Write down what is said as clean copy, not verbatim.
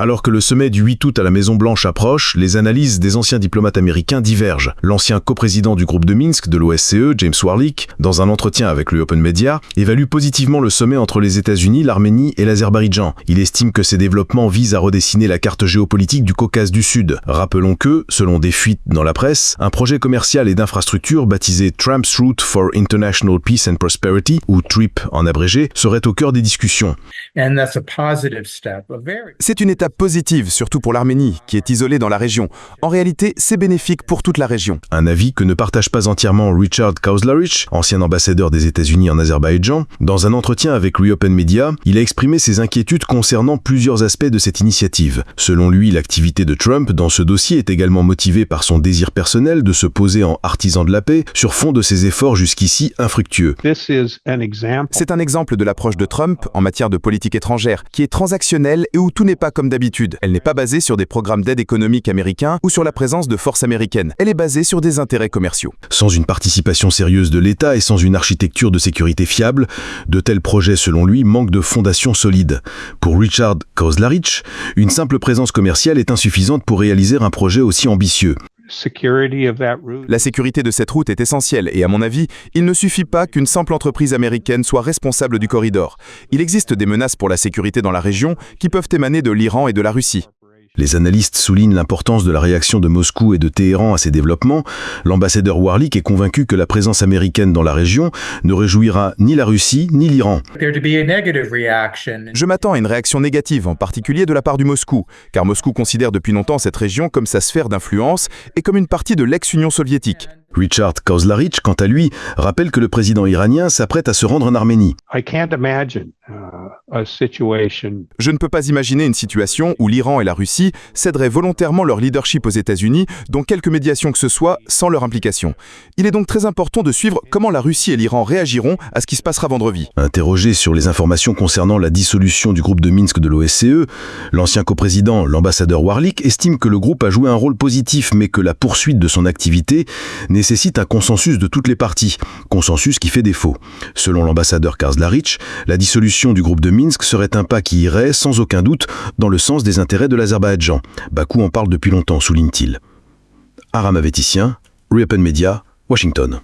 Alors que le sommet du 8 août à la Maison-Blanche approche, les analyses des anciens diplomates américains divergent. L'ancien coprésident du groupe de Minsk de l'OSCE, James Warlick, dans un entretien avec le Open Media, évalue positivement le sommet entre les États-Unis, l'Arménie et l'Azerbaïdjan. Il estime que ces développements visent à redessiner la carte géopolitique du Caucase du Sud. Rappelons que, selon des fuites dans la presse, un projet commercial et d'infrastructure baptisé Trump's Route for International Peace and Prosperity, ou TRIP en abrégé, serait au cœur des discussions. C'est une étape positive, surtout pour l'Arménie, qui est isolée dans la région. En réalité, c'est bénéfique pour toute la région. Un avis que ne partage pas entièrement Richard Kauslarich, ancien ambassadeur des États-Unis en Azerbaïdjan. Dans un entretien avec Reopen Media, il a exprimé ses inquiétudes concernant plusieurs aspects de cette initiative. Selon lui, l'activité de Trump dans ce dossier est également motivée par son désir personnel de se poser en artisan de la paix sur fond de ses efforts jusqu'ici infructueux. C'est un exemple de l'approche de Trump en matière de politique étrangère, qui est transactionnelle et où tout n'est pas comme d'habitude. Elle n'est pas basée sur des programmes d'aide économique américains ou sur la présence de forces américaines. Elle est basée sur des intérêts commerciaux. Sans une participation sérieuse de l'État et sans une architecture de sécurité fiable, de tels projets, selon lui, manquent de fondations solides. Pour Richard Kauslarich, une simple présence commerciale est insuffisante pour réaliser un projet aussi ambitieux. La sécurité de cette route est essentielle et à mon avis, il ne suffit pas qu'une simple entreprise américaine soit responsable du corridor. Il existe des menaces pour la sécurité dans la région qui peuvent émaner de l'Iran et de la Russie. Les analystes soulignent l'importance de la réaction de Moscou et de Téhéran à ces développements. L'ambassadeur Warlick est convaincu que la présence américaine dans la région ne réjouira ni la Russie ni l'Iran. Je m'attends à une réaction négative, en particulier de la part du Moscou, car Moscou considère depuis longtemps cette région comme sa sphère d'influence et comme une partie de l'ex-Union soviétique. Richard Kauslarich, quant à lui, rappelle que le président iranien s'apprête à se rendre en Arménie. Je ne peux pas imaginer une situation où l'Iran et la Russie céderaient volontairement leur leadership aux États-Unis, dont quelque médiation que ce soit, sans leur implication. Il est donc très important de suivre comment la Russie et l'Iran réagiront à ce qui se passera vendredi. Interrogé sur les informations concernant la dissolution du groupe de Minsk de l'OSCE, l'ancien coprésident, l'ambassadeur Warlick, estime que le groupe a joué un rôle positif, mais que la poursuite de son activité nécessite un consensus de toutes les parties, consensus qui fait défaut. Selon l'ambassadeur Kauslarich, la dissolution du groupe de Minsk serait un pas qui irait, sans aucun doute, dans le sens des intérêts de l'Azerbaïdjan. Bakou en parle depuis longtemps, souligne-t-il. Aram Avetissien, Reopen Media, Washington.